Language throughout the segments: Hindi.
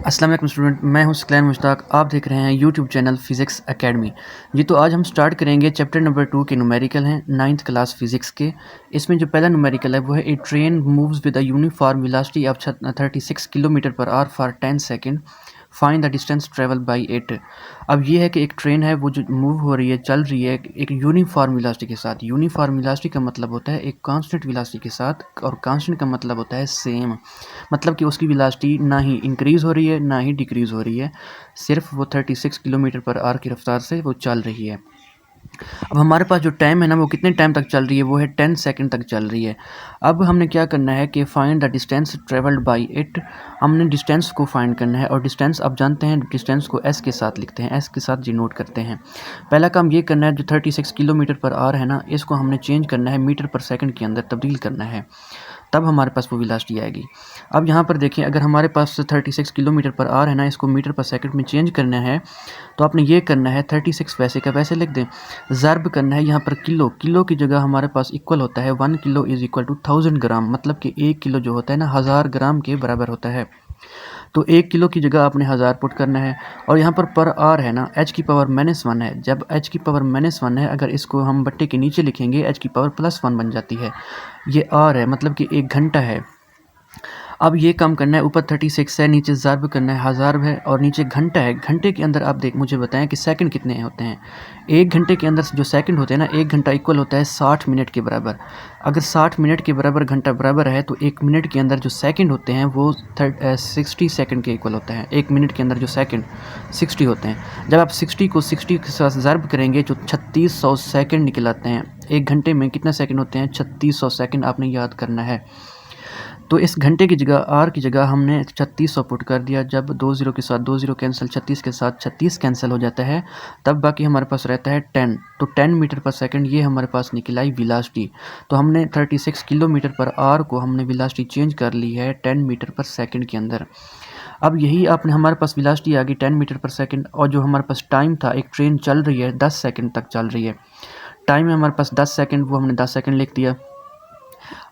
अस्सलाम वालेकुम स्टूडेंट, मैं हूं सकलैन मुश्ताक। आप देख रहे हैं यूट्यूब चैनल फिज़िक्स एकेडमी। जी, तो आज हम स्टार्ट करेंगे चैप्टर नंबर 2 के न्यूमेरिकल हैं 9th क्लास फिज़िक्स के। इसमें जो पहला न्यूमेरिकल है वो है a train moves with a uniform velocity of 36 kilometre per hour for 10 second, find the distance travel by it. अब ये है कि एक ट्रेन है वो जो मूव हो रही है, चल रही है एक यूनिफॉर्म वेलोसिटी के साथ। यूनिफॉर्म वेलोसिटी का मतलब होता है एक कांस्टेंट वेलोसिटी के साथ, और कांस्टेंट का मतलब होता है सेम। मतलब कि उसकी वेलोसिटी ना ही इंक्रीज़ हो रही है ना ही डिक्रीज़ हो रही है, सिर्फ वो 36 किलोमीटर पर आवर की रफ्तार से वो चल रही है। अब हमारे पास जो टाइम है ना वो कितने टाइम तक चल रही है, वो है 10 सेकंड तक चल रही है। अब हमने क्या करना है कि find the distance travelled by it. हमने डिस्टेंस को फाइंड करना है, और डिस्टेंस आप जानते हैं डिस्टेंस को एस के साथ लिखते हैं, एस के साथ डिनोट करते हैं। पहला काम ये करना है, जो 36 किलोमीटर पर आवर है ना, इसको हमने चेंज करना है मीटर पर सेकंड के अंदर तब्दील करना है, तब हमारे पास वो वेलोसिटी आएगी। अब यहाँ पर देखें, अगर हमारे पास 36 किलोमीटर पर आवर है ना, इसको मीटर पर सेकंड में चेंज करना है, तो आपने ये करना है 36 वैसे का वैसे लिख दें, ज़र्ब करना है यहाँ पर किलो। किलो की जगह हमारे पास इक्वल होता है 1 किलो इज़ इक्वल टू 1000 ग्राम, मतलब कि 1 किलो जो होता है ना 1000 ग्राम के बराबर होता है। तो 1 किलो की जगह आपने 1000 पुट करना है, और यहाँ पर आर है ना h⁻⁻1 है। जब h⁻⁻1 है, अगर इसको हम बट्टे के नीचे लिखेंगे h⁻+1 बन जाती है। ये आर है, मतलब कि 1 घंटा है। अब ये काम करना है, ऊपर 36 है, नीचे ज़र्ब करना है 1000 है, और नीचे घंटा है। घंटे के अंदर आप मुझे बताएं कि सेकंड कितने होते हैं। 1 घंटे के अंदर जो सेकंड होते हैं ना, 1 घंटा इक्वल होता है 60 मिनट के बराबर। अगर 60 मिनट के बराबर घंटा बराबर है, तो 1 मिनट के अंदर जो सेकंड होते हैं वो 60 सेकंड के इक्वल होता है। 1 मिनट के अंदर जो सेकंड 60 होते हैं। जब आप 60 को 60 के साथ ज़र्ब करेंगे, जो 3600 सेकंड निकल आते हैं। 1 घंटे में कितने सेकंड होते हैं? 3600 सेकंड आपने याद करना है। तो इस घंटे की जगह आर की जगह हमने 3600 पुट कर दिया। जब 2 ज़ीरो के साथ 2 ज़ीरो कैंसिल, 36 के साथ 36 कैंसिल हो जाता है, तब बाकी हमारे पास रहता है 10। तो 10 मीटर पर सेकंड ये हमारे पास निकल आई वेलोसिटी। तो हमने 36 किलोमीटर पर आर को हमने वेलोसिटी चेंज कर ली है 10 मीटर पर सेकंड के अंदर। अब यही आपने हमारे पास वेलोसिटी आ गई 10 मीटर पर सेकंड, और जो हमारे पास टाइम था, एक ट्रेन चल रही है 10 सेकंड तक चल रही है, टाइम है हमारे पास 10 सेकंड, वो हमने 10 सेकंड लिख दिया।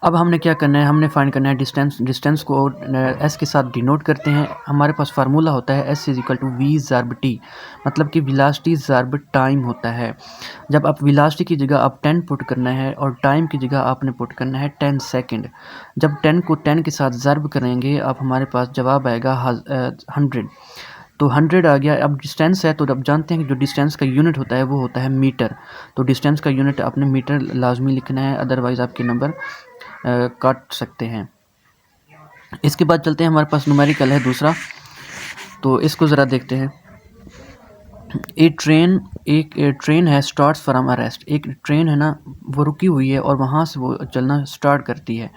अब हमने क्या करना है, हमने फाइंड करना है डिस्टेंस। डिस्टेंस को एस के साथ डिनोट करते हैं। हमारे पास फार्मूला होता है s is equal to v ज़र्ब टी, मतलब कि वेलोसिटी ज़र्ब टाइम होता है। जब आप वेलोसिटी की जगह आप 10 पुट करना है, और टाइम की जगह आपने पुट करना है 10 सेकंड। जब 10 को 10 के साथ ज़र्ब करेंगे, आप हमारे पास जवाब आएगा 100। तो 100 आ गया। अब डिस्टेंस है, तो अब जानते हैं कि जो डिस्टेंस का यूनिट होता है वो होता है मीटर। तो डिस्टेंस का यूनिट आपने मीटर लाजमी लिखना है, अदरवाइज़ आपके नंबर काट सकते हैं। इसके बाद चलते हैं, हमारे पास न्यूमेरिकल है दूसरा, तो इसको ज़रा देखते हैं। एक ट्रेन है स्टार्ट्स फ्रॉम अ रेस्ट। एक ट्रेन है ना, वो रुकी हुई है और वहाँ से वो चलना स्टार्ट करती है।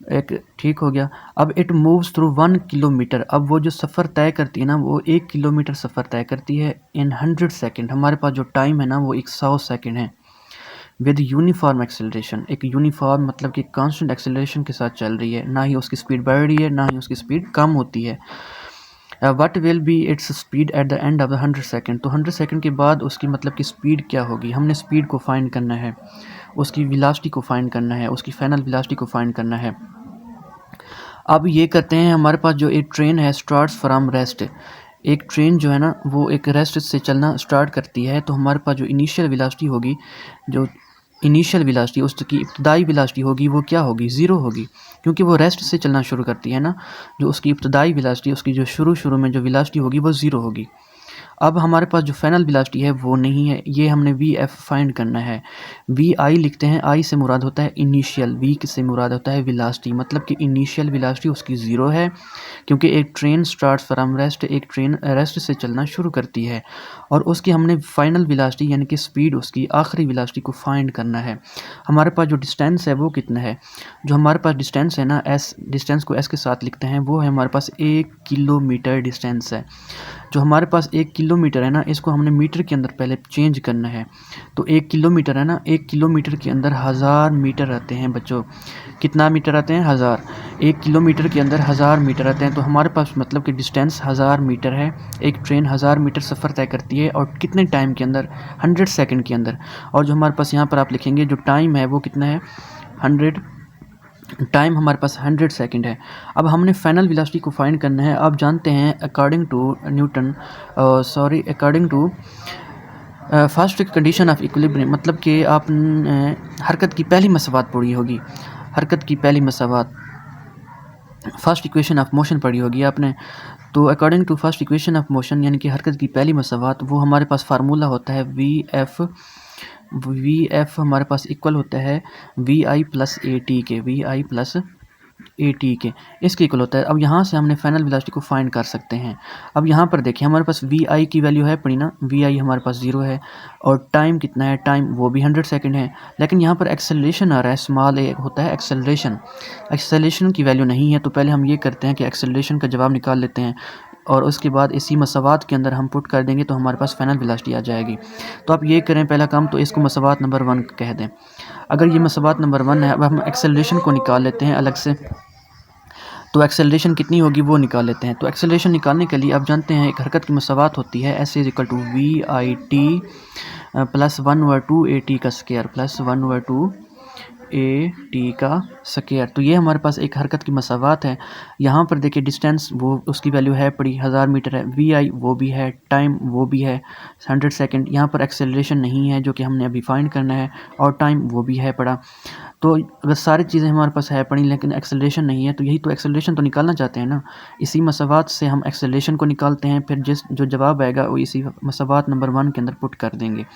एक ठीक हो गया। अब इट मूव्स थ्रू 1 किलोमीटर। अब वो जो सफ़र तय करती है ना, वो 1 किलोमीटर सफ़र तय करती है इन 100 सेकेंड। हमारे पास जो टाइम है ना वो 100 सेकेंड है। विद यूनिफॉर्म एक्सेलरेशन, एक यूनिफॉर्म मतलब कि कांस्टेंट एक्सेलरेशन के साथ चल रही है, ना ही उसकी स्पीड बढ़ रही है ना ही उसकी स्पीड कम होती है। What will be its speed at the end of the 100 second. तो 100 सेकेंड के बाद उसकी मतलब कि स्पीड क्या होगी, हमने स्पीड को फाइंड करना है, उसकी वेलोसिटी को फाइंड करना है, उसकी फाइनल वेलोसिटी को फाइंड करना है। अब ये करते हैं, हमारे पास जो एक ट्रेन है स्टार्ट्स फ्रॉम रेस्ट। एक ट्रेन जो है ना वो एक रेस्ट से चलना स्टार्ट करती है, तो हमारे पास जो इनिशियल वेलोसिटी होगी, जो इनिशियल वेलोसिटी उसकी इब्तदाई वेलोसिटी होगी, वो क्या होगी? ज़ीरो होगी, क्योंकि वो रेस्ट से चलना शुरू करती है ना। जो उसकी इब्तदाई वेलोसिटी, उसकी जो शुरू में जो वेलोसिटी होगी वो ज़ीरो होगी। अब हमारे पास जो फाइनल वेलोसिटी है वो नहीं है, ये हमने वी एफ फाइंड करना है। वी आई लिखते हैं, आई से मुराद होता है इनिशियल, वी से मुराद होता है वेलोसिटी, मतलब कि इनिशियल वेलोसिटी उसकी ज़ीरो है, क्योंकि एक ट्रेन स्टार्ट्स फ्रॉम रेस्ट, एक ट्रेन रेस्ट से चलना शुरू करती है, और उसकी हमने फाइनल वेलोसिटी यानी कि स्पीड, उसकी आखिरी वेलोसिटी को फाइंड करना है। हमारे पास जो डिस्टेंस है वो कितना है, जो हमारे पास डिस्टेंस है ना, एस, डिस्टेंस को एस के साथ लिखते हैं, वो है हमारे पास 1 किलोमीटर डिस्टेंस है। जो हमारे पास 1 किलोमीटर है ना, इसको हमने मीटर के अंदर पहले चेंज करना है। तो 1 किलोमीटर है ना, 1 किलोमीटर के अंदर 1000 मीटर आते हैं बच्चों। कितना मीटर आते हैं? 1000। 1 किलोमीटर के अंदर 1000 मीटर आते हैं, तो हमारे पास मतलब कि डिस्टेंस 1000 मीटर है। एक ट्रेन 1000 मीटर सफ़र तय करती है, और कितने टाइम के अंदर? 100 सेकंड के अंदर। और जो हमारे पास यहाँ पर आप लिखेंगे जो टाइम है वो कितना है? 100 टाइम हमारे पास 100 सेकंड है। अब हमने फाइनल वेलोसिटी को फाइंड करना है। आप जानते हैं according to first condition of equilibrium, मतलब कि आप हरकत की पहली मसावत पढ़ी होगी, हरकत की पहली मसावत, फर्स्ट इक्वेशन ऑफ मोशन पढ़ी होगी आपने। तो according to first equation of motion यानी कि हरकत की पहली मसावत, वो हमारे पास फार्मूला होता है वी एफ हमारे पास इक्वल होता है v i plus a t के, v i plus a t के, इसके इक्वल होता है। अब यहाँ से हमने फाइनल वेलोसिटी को फाइंड कर सकते हैं। अब यहाँ पर देखिए हमारे पास वी आई की वैल्यू है पड़ी ना, वी आई हमारे पास 0 है, और टाइम कितना है, टाइम वो भी 100 सेकंड है। लेकिन यहाँ पर एक्सेलरेशन आ रहा है, स्मॉल ए होता है एक्सेलरेशन, एक्सेलरेशन की वैल्यू नहीं है। तो पहले हम ये करते हैं कि एक्सेलरेशन का जवाब निकाल लेते हैं, और उसके बाद इसी मसावत के अंदर हम पुट कर देंगे तो हमारे पास फाइनल वेलोसिटी आ जाएगी। तो आप ये करें पहला काम, तो इसको मसावत नंबर 1 कह दें। अगर ये मसावत नंबर 1 है, अब हम एक्सेलरेशन को निकाल लेते हैं अलग से। तो एक्सेलरेशन कितनी होगी वो निकाल लेते हैं। तो एक्सेलरेशन निकालने के लिए आप जानते हैं एक हरकत की मसावत होती है s is equal to v i t plus 1/2 a t का स्क्वायर, प्लस 1/2 ए टी का स्क्वायर। तो ये हमारे पास एक हरकत की मसावत है। यहाँ पर देखिए डिस्टेंस वो उसकी वैल्यू है पड़ी 1000 मीटर है, वी आई वो भी है, टाइम वो भी है 100 सेकंड। यहाँ पर एक्सेलरेशन नहीं है जो कि हमने अभी फाइंड करना है, और टाइम वो भी है पड़ा। तो अगर सारी चीज़ें हमारे पास है पड़ी लेकिन एक्सेलरेशन नहीं है, तो यही तो एक्सेलरेशन तो निकालना चाहते हैं ना। इसी मसावत से हम एक्सेलरेशन को निकालते हैं, फिर जो जवाब आएगा वो इसी मसावत नंबर 1 के अंदर पुट कर देंगे।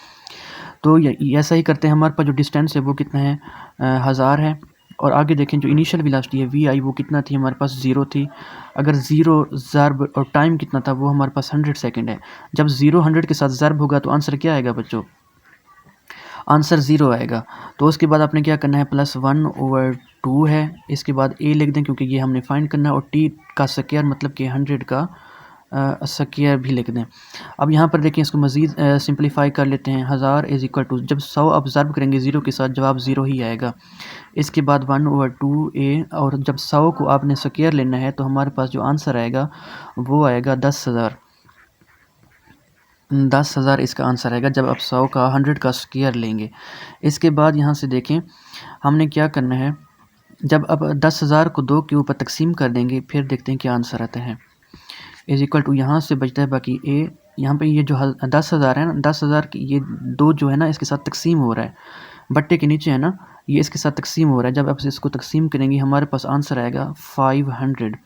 तो ऐसा ही करते हैं। हमारे पास जो डिस्टेंस है वो कितना है, 1000 है। और आगे देखें जो इनिशियल वेलोसिटी है वी आई वो कितना थी, हमारे पास 0 थी। अगर 0 ज़र्ब और टाइम कितना था, वो हमारे पास 100 सेकंड है। जब 0 100 के साथ ज़र्ब होगा तो आंसर क्या आएगा बच्चों, आंसर 0 आएगा। तो उसके बाद आपने क्या करना है, प्लस 1/2 है, इसके बाद ए लिख दें क्योंकि ये हमने फाइंड करना है, और टी का स्क्वायर मतलब कि 100 का स्क्वायर भी लिख दें। अब यहाँ पर देखिए इसको मज़ीद सिंप्लीफाई कर लेते हैं। 1000 इज़ इक्वल टू, जब 100 ऑब्जर्व करेंगे 0 के साथ, जवाब 0 ही आएगा। इसके बाद 1/2 ए, और जब 100 को आपने स्क्वायर लेना है तो हमारे पास जो आंसर आएगा वो आएगा 10,000। 10,000 इसका आंसर आएगा जब आप 100 का 100 का स्क्वायर लेंगे। इसके बाद यहाँ से देखें हमने क्या करना है, जब अब 10,000 को 2 के ऊपर तकसीम कर देंगे, फिर देखते हैं क्या आंसर आता है। इज इक्वल टू, यहाँ से बचता है बाकी ए, यहाँ पे ये जो 10,000 है ना, 10,000 की ये 2 जो है ना इसके साथ तकसीम हो रहा है, बट्टे के नीचे है ना, ये इसके साथ तकसीम हो रहा है। जब आप इसको तकसीम करेंगे हमारे पास आंसर आएगा 500।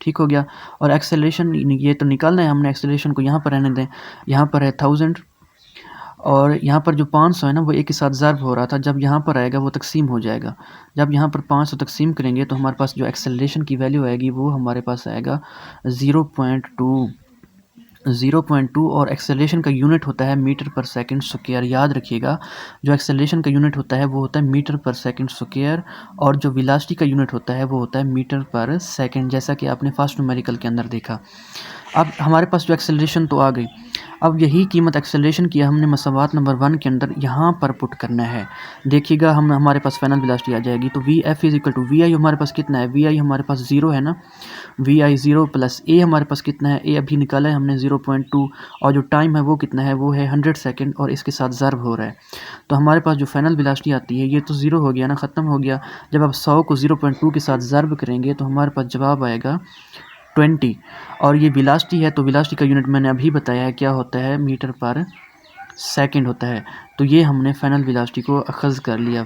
ठीक हो गया। और एक्सेलरेशन ये तो निकालना है हमने, एक्सेलरेशन को यहाँ पर रहने दें, यहाँ पर है 1000, और यहाँ पर जो 500 है ना वो एक के साथ ज़र्ब हो रहा था, जब यहाँ पर आएगा वो तकसीम हो जाएगा। जब यहाँ पर 500 तकसीम करेंगे तो हमारे पास जो एक्सेलरेशन की वैल्यू आएगी वो हमारे पास आएगा 0.2। और एक्सेलरेशन का यूनिट होता है मीटर पर सेकंड स्क्वायर, याद रखिएगा। जो एक्सेलरेशन का यूनिट होता है वो होता है मीटर पर सेकंड स्क्वायर, और जो वेलोसिटी का यूनिट होता है वो होता है मीटर पर सेकंड, जैसा कि आपने फर्स्ट न्यूमेरिकल के अंदर देखा। अब हमारे पास जो एक्सेलरेशन तो आ गई, अब यही कीमत एक्सेलरेशन की हमने मसावत नंबर 1 के अंदर यहाँ पर पुट करना है। देखिएगा हमारे पास फाइनल वेलोसिटी आ जाएगी। तो v f is equal to v i हमारे पास कितना है, वी आई हमारे पास 0 है ना, वी आई 0 प्लस ए हमारे पास कितना है, ए अभी निकाला है हमने 0.2, और जो टाइम है वो कितना है, वो है 100 सेकंड, और इसके साथ ज़र्ब हो रहा है। तो हमारे पास जो फाइनल वेलोसिटी आती है, ये तो 0 हो गया ना, ख़त्म हो गया। जब आप 100 को 0.2 के साथ ज़र्ब करेंगे तो हमारे पास जवाब आएगा 20। और ये वेलोसिटी है, तो वेलोसिटी का यूनिट मैंने अभी बताया है क्या होता है, मीटर पर सेकंड होता है। तो ये हमने फाइनल वेलोसिटी को अखज़ कर लिया।